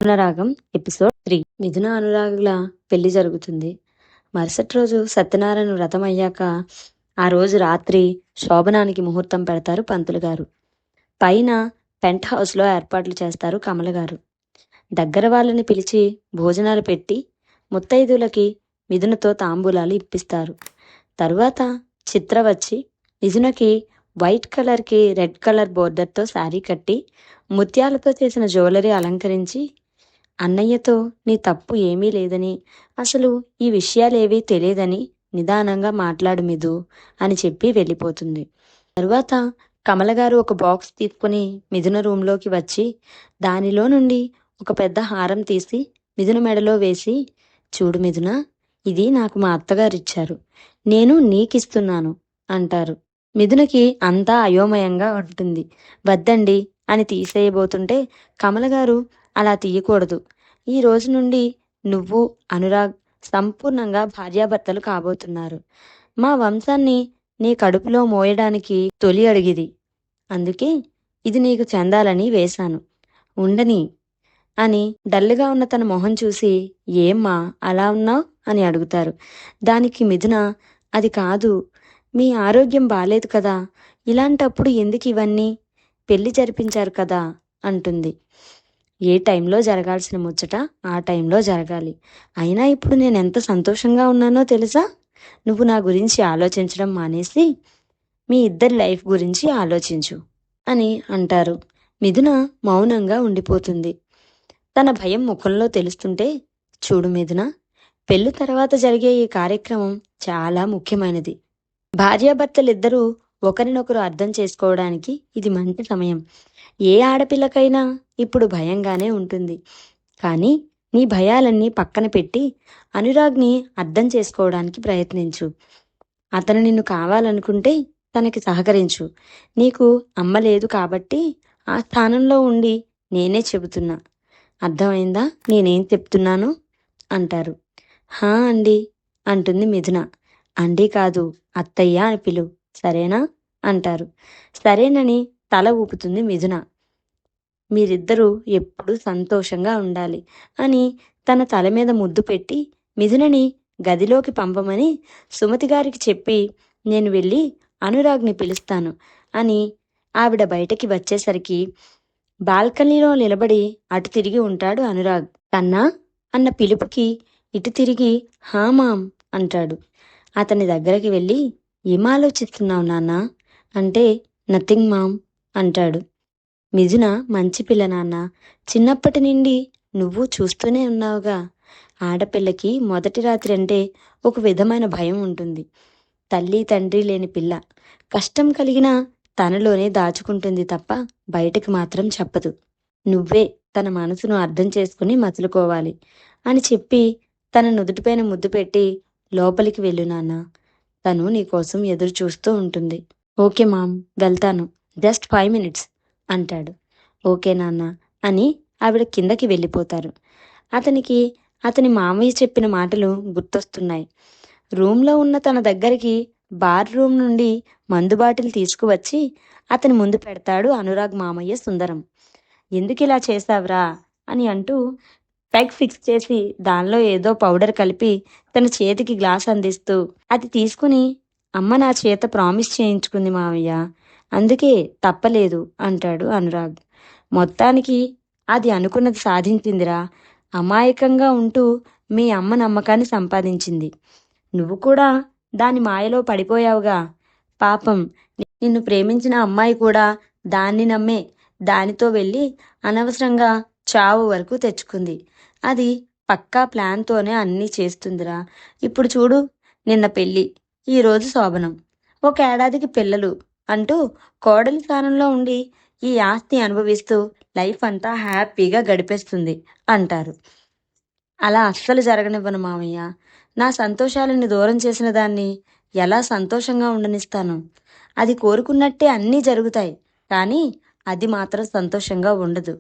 అనురాగం ఎపిసోడ్ 3. మిథున అనురాగుల పెళ్లి జరుగుతుంది. మరుసటి రోజు సత్యనారాయణ వ్రతం అయ్యాక ఆ రోజు రాత్రి శోభనానికి ముహూర్తం పెడతారు పంతులు గారు. పైన పెంట్ హౌస్లో ఏర్పాట్లు చేస్తారు కమల గారు. దగ్గర వాళ్ళని పిలిచి భోజనాలు పెట్టి ముత్తైదులకి మిథునతో తాంబూలాలు ఇప్పిస్తారు. తరువాత చిత్ర వచ్చి మిథునకి వైట్ కలర్కి రెడ్ కలర్ బోర్డర్తో శారీ కట్టి ముత్యాలతో చేసిన జ్యువెలరీ అలంకరించి, అన్నయ్యతో నీ తప్పు ఏమీ లేదని, అసలు ఈ విషయాలేవీ తెలియదని నిదానంగా మాట్లాడు మిథు అని చెప్పి వెళ్ళిపోతుంది. తరువాత కమలగారు ఒక బాక్స్ తీసుకుని మిథున రూంలోకి వచ్చి దానిలో నుండి ఒక పెద్ద హారం తీసి మిథున మెడలో వేసి, చూడు మిథున, ఇది నాకు మా అత్తగారు ఇచ్చారు, నేను నీకిస్తున్నాను అంటారు. మిథునకి అంతా అయోమయంగా ఉంటుంది. వద్దండి అని తీసేయబోతుంటే కమలగారు, అలా తీయకూడదు, ఈ రోజు నుండి నువ్వు అనురాగ్ సంపూర్ణంగా భార్యాభర్తలు కాబోతున్నారు. మా వంశాన్ని నీ కడుపులో మోయడానికి తొలి అడిగిది, అందుకే ఇది నీకు చెందాలని వేశాను, ఉండని అని డల్గా ఉన్న తన మొహం చూసి, ఏమ్మా అలా ఉన్నావు అని అడుగుతారు. దానికి మిథున, అది కాదు, మీ ఆరోగ్యం బాలేదు కదా, ఇలాంటప్పుడు ఎందుకు ఇవన్నీ, పెళ్లి జరిపించారు కదా అంటుంది. ఏ టైంలో జరగాల్సిన ముచ్చట ఆ టైంలో జరగాలి. అయినా ఇప్పుడు నేను ఎంత సంతోషంగా ఉన్నానో తెలుసా, నువ్వు నా గురించి ఆలోచించడం మానేసి మీ ఇద్దరి లైఫ్ గురించి ఆలోచించు అని అంటారు. మిథున మౌనంగా ఉండిపోతుంది. తన భయం ముఖంలో తెలుస్తుంటే, చూడు మిథున, పెళ్లి తర్వాత జరిగే ఈ కార్యక్రమం చాలా ముఖ్యమైనది. భార్యాభర్తలిద్దరూ ఒకరినొకరు అర్థం చేసుకోవడానికి ఇది మంచి సమయం. ఏ ఆడపిల్లకైనా ఇప్పుడు భయంగానే ఉంటుంది. కానీ నీ భయాలన్నీ పక్కన పెట్టి అనురాగ్ని అర్థం చేసుకోవడానికి ప్రయత్నించు. అతను నిన్ను కావాలనుకుంటే తనకి సహకరించు. నీకు అమ్మ లేదు కాబట్టి ఆ స్థానంలో ఉండి నేనే చెబుతున్నా, అర్థమైందా నేనేం చెప్తున్నాను అంటారు. హా అండి అంటుంది మిథున. అండి కాదు, అత్తయ్య అని పిలు, సరేనా అంటారు. సరేనని తల ఊపుతుంది మిథున. మీరిద్దరూ ఎప్పుడూ సంతోషంగా ఉండాలి అని తన తల మీద ముద్దు పెట్టి మిథునని గదిలోకి పంపమని సుమతి గారికి చెప్పి, నేను వెళ్ళి అనురాగ్ని పిలుస్తాను అని ఆవిడ బయటకి వచ్చేసరికి బాల్కనీలో నిలబడి అటు తిరిగి ఉంటాడు అనురాగ్. కన్నా అన్న పిలుపుకి ఇటు తిరిగి హా మామ్ అంటాడు. అతని దగ్గరికి వెళ్ళి, ఏం ఆలోచిస్తున్నావు నాన్న అంటే, నథింగ్ మామ్ అంటాడు. మిథున మంచి పిల్ల నాన్న, చిన్నప్పటి నుండి నువ్వు చూస్తూనే ఉన్నావుగా, ఆడపిల్లకి మొదటి రాత్రి అంటే ఒక విధమైన భయం ఉంటుంది. తల్లి తండ్రి లేని పిల్ల కష్టం కలిగినా తనలోనే దాచుకుంటుంది తప్ప బయటకు మాత్రం చెప్పదు. నువ్వే తన మనసును అర్థం చేసుకుని మసులుకోవాలి అని చెప్పి తన నుదుటిపైన ముద్దు పెట్టి, లోపలికి వెళ్ళు నాన్న, తను నీకోసం ఎదురు చూస్తూ ఉంటుంది. ఓకే మామ్, వెళ్తాను, జస్ట్ 5 minutes అంటాడు. ఓకే నాన్న అని ఆవిడ కిందకి వెళ్ళిపోతారు. అతనికి అతని మామయ్య చెప్పిన మాటలు గుర్తొస్తున్నాయి. రూమ్లో ఉన్న తన దగ్గరికి బార్ రూమ్ నుండి మందు బాటిల్ తీసుకువచ్చి అతని ముందు పెడతాడు అనురాగ్ మామయ్య సుందరం. ఎందుకు ఇలా చేశావురా అని అంటూ పెగ్ ఫిక్స్ చేసి దానిలో ఏదో పౌడర్ కలిపి తన చేతికి గ్లాస్ అందిస్తూ, అది తీసుకుని, అమ్మ నా చేత ప్రామిస్ చేయించుకుంది మావయ్య, అందుకే తప్పలేదు అంటాడు అనురాగ్. మొత్తానికి అది అనుకున్నది సాధించిందిరా, అమాయకంగా ఉంటూ మీ అమ్మ నమ్మకాన్ని సంపాదించింది. నువ్వు కూడా దాని మాయలో పడిపోయావుగా, పాపం నిన్ను ప్రేమించిన అమ్మాయి కూడా దాన్ని నమ్మే దానితో వెళ్ళి అనవసరంగా చావు వరకు తెచ్చుకుంది. అది పక్కా ప్లాన్తోనే అన్నీ చేస్తుందిరా. ఇప్పుడు చూడు, నిన్న పెళ్ళి, ఈరోజు శోభనం, ఒక ఏడాదికి పిల్లలు అంటూ కోడలి స్థానంలో ఉండి ఈ ఆస్తి అనుభవిస్తూ లైఫ్ అంతా హ్యాపీగా గడిపేస్తుంది అంటారు. అలా అస్సలు జరగనివ్వను మామయ్య, నా సంతోషాలని దూరం చేసిన దాన్ని ఎలా సంతోషంగా ఉండనిస్తాను. అది కోరుకున్నట్టే అన్నీ జరుగుతాయి, కానీ అది మాత్రం సంతోషంగా ఉండదు,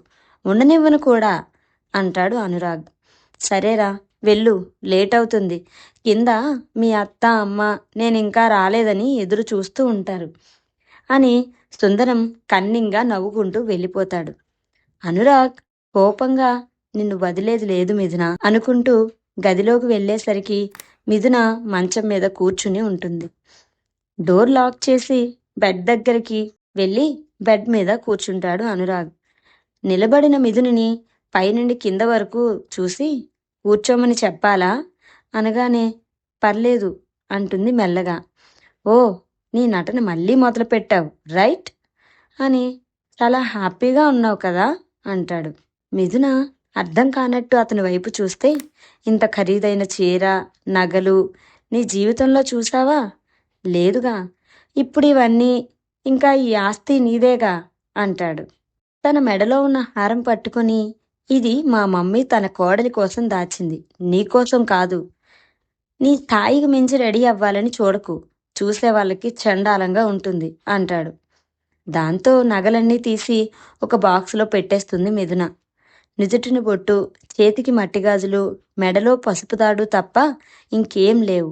ఉండనివ్వను కూడా అంటాడు అనురాగ్. సరేరా వెళ్ళు, లేట్ అవుతుంది, కింద మీ అత్త అమ్మ నేను ఇంకా రాలేదని ఎదురు చూస్తూ ఉంటారు అని సుందరం కన్నింగా నవ్వుకుంటూ వెళ్ళిపోతాడు. అనురాగ్ కోపంగా, నిన్ను వదిలేది లేదు మిథున అనుకుంటూ గదిలోకి వెళ్ళేసరికి మిథున మంచం మీద కూర్చుని ఉంటుంది. డోర్ లాక్ చేసి బెడ్ దగ్గరికి వెళ్ళి బెడ్ మీద కూర్చుంటాడు అనురాగ్. నిలబడిన మిథునిని పైనుండి కింద వరకు చూసి కూర్చోమని చెప్పాలా అనగానే పర్లేదు అంటుంది మెల్లగా. ఓ, నీ నటన మళ్ళీ మొదలుపెట్టావు రైట్ అని చాలా హ్యాపీగా ఉన్నావు కదా అంటాడు. మిథున అర్థం కానట్టు అతని వైపు చూస్తే, ఇంత ఖరీదైన చీర, నగలు నీ జీవితంలో చూసావా? లేదుగా. ఇప్పుడు ఇవన్నీ, ఇంకా ఈ ఆస్తి నీదేగా అంటాడు. తన మెడలో ఉన్న హారం పట్టుకొని, ఇది మా మమ్మీ తన కోడలి కోసం దాచింది, నీకోసం కాదు. నీ స్థాయికి మించి రెడీ అవ్వాలని చూడకు, చూసే వాళ్ళకి చండాలంగా ఉంటుంది అంటాడు. దాంతో నగలన్నీ తీసి ఒక బాక్సులో పెట్టేస్తుంది మిథున. నుదుటిని బొట్టు, చేతికి మట్టి గాజులు, మెడలో పసుపు తాడు తప్ప ఇంకేం లేవు.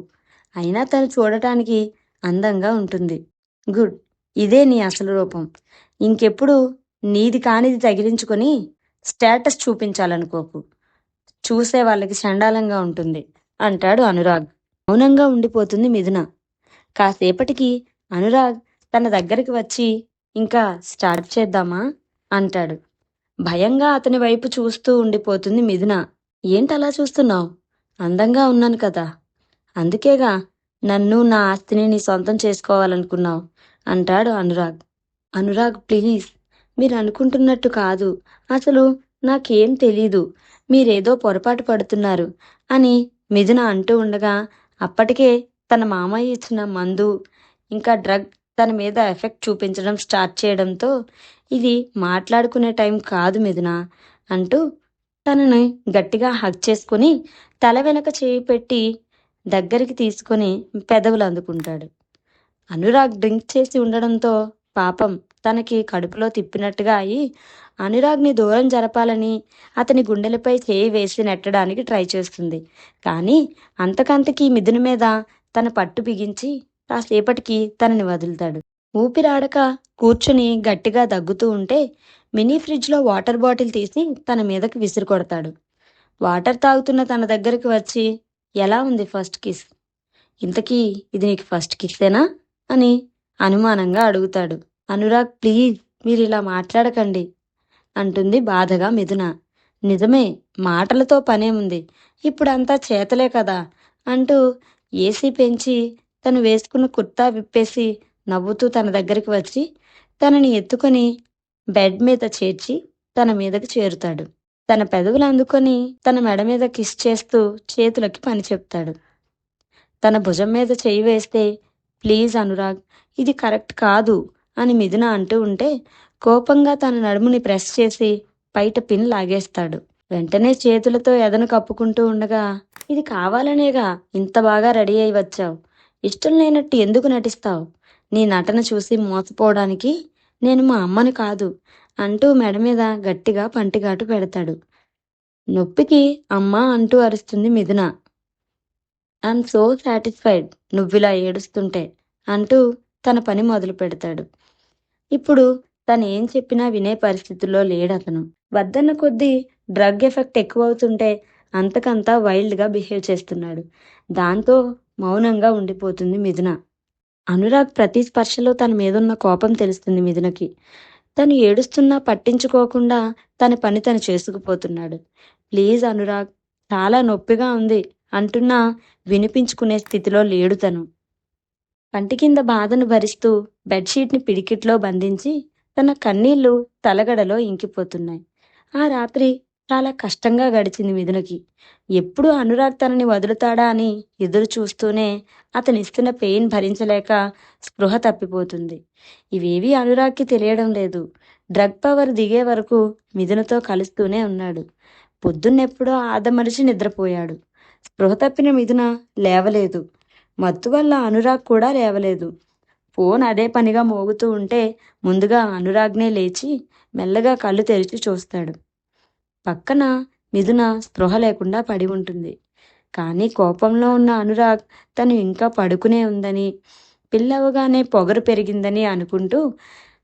అయినా తను చూడటానికి అందంగా ఉంటుంది. గుడ్, ఇదే నీ అసలు రూపం. ఇంకెప్పుడు నీది కానిది తగిలించుకొని స్టేటస్ చూపించాలనుకోకు, చూసే వాళ్ళకి చండాలంగా ఉంటుంది అంటాడు అనురాగ్. మౌనంగా ఉండిపోతుంది మిథున. కాసేపటికి అనురాగ్ తన దగ్గరికి వచ్చి, ఇంకా స్టార్ట్ చేద్దామా అంటాడు. భయంగా అతని వైపు చూస్తూ ఉండిపోతుంది మిథున. ఏంటలా చూస్తున్నావు? అందంగా ఉన్నాను కదా, అందుకేగా నన్ను, నా ఆస్తిని నీ సొంతం చేసుకోవాలనుకున్నావు అంటాడు అనురాగ్. అనురాగ్ ప్లీజ్, మీరు అనుకుంటున్నట్టు కాదు, అసలు నాకేం తెలీదు, మీరేదో పొరపాటు పడుతున్నారు అని మిథున అంటూ ఉండగా, అప్పటికే తన మామయ్య ఇచ్చిన మందు ఇంకా డ్రగ్ తన మీద ఎఫెక్ట్ చూపించడం స్టార్ట్ చేయడంతో, ఇది మాట్లాడుకునే టైం కాదు మిథున అంటూ తనని గట్టిగా హగ్ చేసుకుని తల వెనక చేయి పెట్టి దగ్గరికి తీసుకొని పెదవులు అందుకుంటాడు. అనురాగ్ డ్రింక్ చేసి ఉండడంతో పాపం తనకి కడుపులో తిప్పినట్టుగా అయి అనురాగ్ని దూరం జరపాలని అతని గుండెలపై చేయి వేసి నెట్టడానికి ట్రై చేస్తుంది. కానీ అంతకంతకీ మిథున మీద తన పట్టు బిగించి కాసేపటికి తనని వదులుతాడు. ఊపిరాడక కూర్చుని గట్టిగా దగ్గుతూ ఉంటే మినీ ఫ్రిడ్జ్లో వాటర్ బాటిల్ తీసి తన మీదకి విసిరి కొడతాడు. వాటర్ తాగుతున్న తన దగ్గరికి వచ్చి, ఎలా ఉంది ఫస్ట్ కిస్? ఇంతకీ ఇది నీకు ఫస్ట్ కిస్సేనా అని అనుమానంగా అడుగుతాడు. అనురాగ్ ప్లీజ్, మీరు ఇలా మాట్లాడకండి అంటుంది బాధగా మిథున. నిజమే, మాటలతో పనేముంది, ఇప్పుడంతా చేతలే కదా అంటూ ఏసీ పెంచి తను వేసుకున్న కుర్తా విప్పేసి నవ్వుతూ తన దగ్గరికి వచ్చి తనని ఎత్తుకొని బెడ్ మీద చేర్చి తన మీదకి చేరుతాడు. తన పెదవులు అందుకొని తన మెడ మీద కిస్ చేస్తూ చేతులకి పని చెప్తాడు. తన భుజం మీద చేయి వేస్తే, ప్లీజ్ అనురాగ్, ఇది కరెక్ట్ కాదు అని మిథున అంటూ ఉంటే కోపంగా తన నడుముని ప్రెస్ చేసి బయట పిన్ లాగేస్తాడు. వెంటనే చేతులతో ఎదను కప్పుకుంటూ ఉండగా, ఇది కావాలనేగా ఇంత బాగా రెడీ అయి వచ్చావు, ఇష్టం లేనట్టు ఎందుకు నటిస్తావు? నీ నటన చూసి మోసపోవడానికి నేను మా అమ్మని కాదు అంటూ మెడ మీద గట్టిగా పంటిగాటు పెడతాడు. నొప్పికి అమ్మా అంటూ అరుస్తుంది మిథున. ఐఎమ్ సో సాటిస్ఫైడ్ నువ్విలా ఏడుస్తుంటే అంటూ తన పని మొదలు పెడతాడు. ఇప్పుడు తను ఏం చెప్పినా వినే పరిస్థితుల్లో లేడతను. వద్దన్న కొద్దీ డ్రగ్ ఎఫెక్ట్ ఎక్కువవుతుంటే అంతకంతా వైల్డ్గా బిహేవ్ చేస్తున్నాడు. దాంతో మౌనంగా ఉండిపోతుంది మిథున. అనురాగ్ ప్రతి స్పర్శలో తన మీదున్న కోపం తెలుస్తుంది మిథునకి. తను ఏడుస్తున్నా పట్టించుకోకుండా తన పని తను చేసుకుపోతున్నాడు. ప్లీజ్ అనురాగ్, చాలా నొప్పిగా ఉంది అంటున్నా వినిపించుకునే స్థితిలో లేడు తను. పంటి కింద బాధను భరిస్తూ బెడ్షీట్ని పిడికిట్లో బంధించి తన కన్నీళ్లు తలగడలో ఇంకిపోతున్నాయి. ఆ రాత్రి చాలా కష్టంగా గడిచింది మిథునకి. ఎప్పుడు అనురాగ్ తనని వదులుతాడా అని ఎదురు చూస్తూనే అతనిస్తున్న పెయిన్ భరించలేక స్పృహ తప్పిపోతుంది. ఇవేవీ అనురాగ్కి తెలియడం లేదు. డ్రగ్ పవర్ దిగే వరకు మిథునతో కలుస్తూనే ఉన్నాడు. పొద్దున్నెప్పుడో ఆదమరిచి నిద్రపోయాడు. స్పృహ తప్పిన మిథున లేవలేదు. మత్తు వల్ల అనురాగ్ కూడా లేవలేదు. ఫోన్ అదే పనిగా మోగుతూ ఉంటే ముందుగా అనురాగ్నే లేచి మెల్లగా కళ్ళు తెరిచి చూస్తాడు. పక్కన మిథున స్పృహ లేకుండా పడి ఉంటుంది. కానీ కోపంలో ఉన్న అనురాగ్ తను ఇంకా పడుకునే ఉందని, పిల్లవగానే పొగరు పెరిగిందని అనుకుంటూ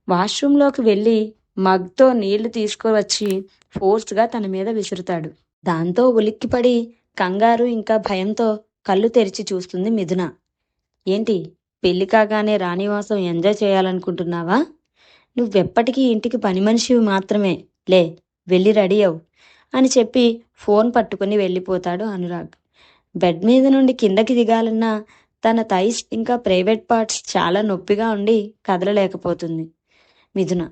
వాష్రూంలోకి వెళ్ళి మగ్తో నీళ్లు తీసుకువచ్చి ఫోర్స్గా తన మీద విసురుతాడు. దాంతో ఉలిక్కిపడి కంగారు ఇంకా భయంతో కళ్ళు తెరిచి చూస్తుంది మిథున. ఏంటి, పెళ్లి కాగానే రాణివాసం ఎంజాయ్ చేయాలనుకుంటున్నావా? నువ్వెప్పటికీ ఇంటికి పని మనిషివి మాత్రమే. లే, వెళ్ళి రెడీ అవు అని చెప్పి ఫోన్ పట్టుకుని వెళ్ళిపోతాడు అనురాగ్. బెడ్ మీద నుండి కిందకి దిగాలన్నా తన థైస్ ఇంకా ప్రైవేట్ పార్ట్స్ చాలా నొప్పిగా ఉండి కదలలేకపోతుంది మిథున.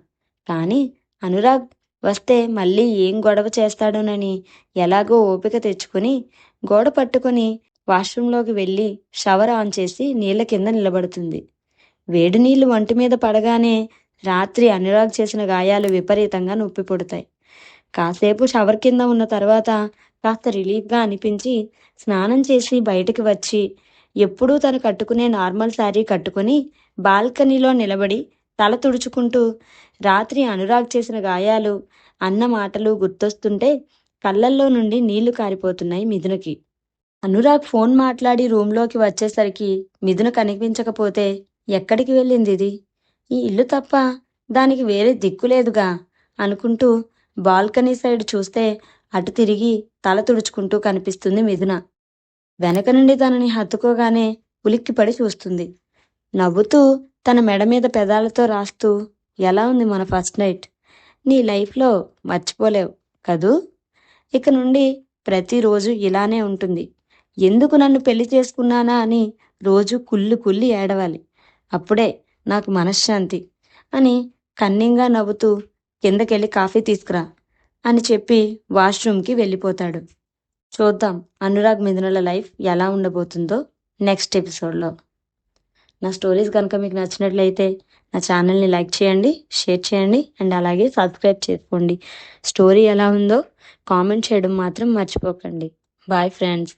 కానీ అనురాగ్ వస్తే మళ్ళీ ఏం గొడవ చేస్తాడోనని ఎలాగో ఓపిక తెచ్చుకుని గోడ పట్టుకుని వాష్రూంలోకి వెళ్ళి షవర్ ఆన్ చేసి నీళ్ల కింద నిలబడుతుంది. వేడి నీళ్లు వంటి మీద పడగానే రాత్రి అనురాగ్ చేసిన గాయాలు విపరీతంగా నొప్పి పుడతాయి. కాసేపు షవర్ కింద ఉన్న తర్వాత కాస్త రిలీఫ్గా అనిపించి స్నానం చేసి బయటికి వచ్చి ఎప్పుడూ తను కట్టుకునే నార్మల్ శారీ కట్టుకుని బాల్కనీలో నిలబడి తల తుడుచుకుంటూ రాత్రి అనురాగ్ చేసిన గాయాలు అన్న మాటలు గుర్తొస్తుంటే కళ్ళల్లో నుండి నీళ్లు కారిపోతున్నాయి మిథునకి. అనురాగ్ ఫోన్ మాట్లాడి రూంలోకి వచ్చేసరికి మిథున కనిపించకపోతే ఎక్కడికి వెళ్ళింది ఇది? ఈ ఇల్లు తప్ప దానికి వేరే దిక్కులేదుగా అనుకుంటూ బాల్కనీ సైడ్ చూస్తే అటు తిరిగి తల తుడుచుకుంటూ కనిపిస్తుంది మిథున. వెనక నుండి తనని హత్తుకోగానే ఉలిక్కిపడి చూస్తుంది. నవ్వుతూ తన మెడ మీద పెదాలతో రాస్తూ, ఎలా ఉంది మన ఫస్ట్ నైట్? నీ లైఫ్లో మర్చిపోలేవు కదూ? ఇక నుండి ప్రతిరోజు ఇలానే ఉంటుంది. ఎందుకు నన్ను పెళ్లి చేసుకున్నానా అని రోజు కుళ్ళి ఏడవాలి. అప్పుడే నాకు మనశ్శాంతి అని కన్నింగా నవ్వుతూ కిందకెళ్ళి కాఫీ తీసుకురా అని చెప్పి వాష్రూమ్కి వెళ్ళిపోతాడు. చూద్దాం అనురాగ్ మిథునల లైఫ్ ఎలా ఉండబోతుందో నెక్స్ట్ ఎపిసోడ్లో. నా స్టోరీస్ కనుక మీకు నచ్చినట్లయితే నా ఛానల్ని లైక్ చేయండి, షేర్ చేయండి అండ్ అలాగే సబ్స్క్రైబ్ చేసుకోండి. స్టోరీ ఎలా ఉందో కామెంట్ చేయడం మాత్రం మర్చిపోకండి. Bye friends.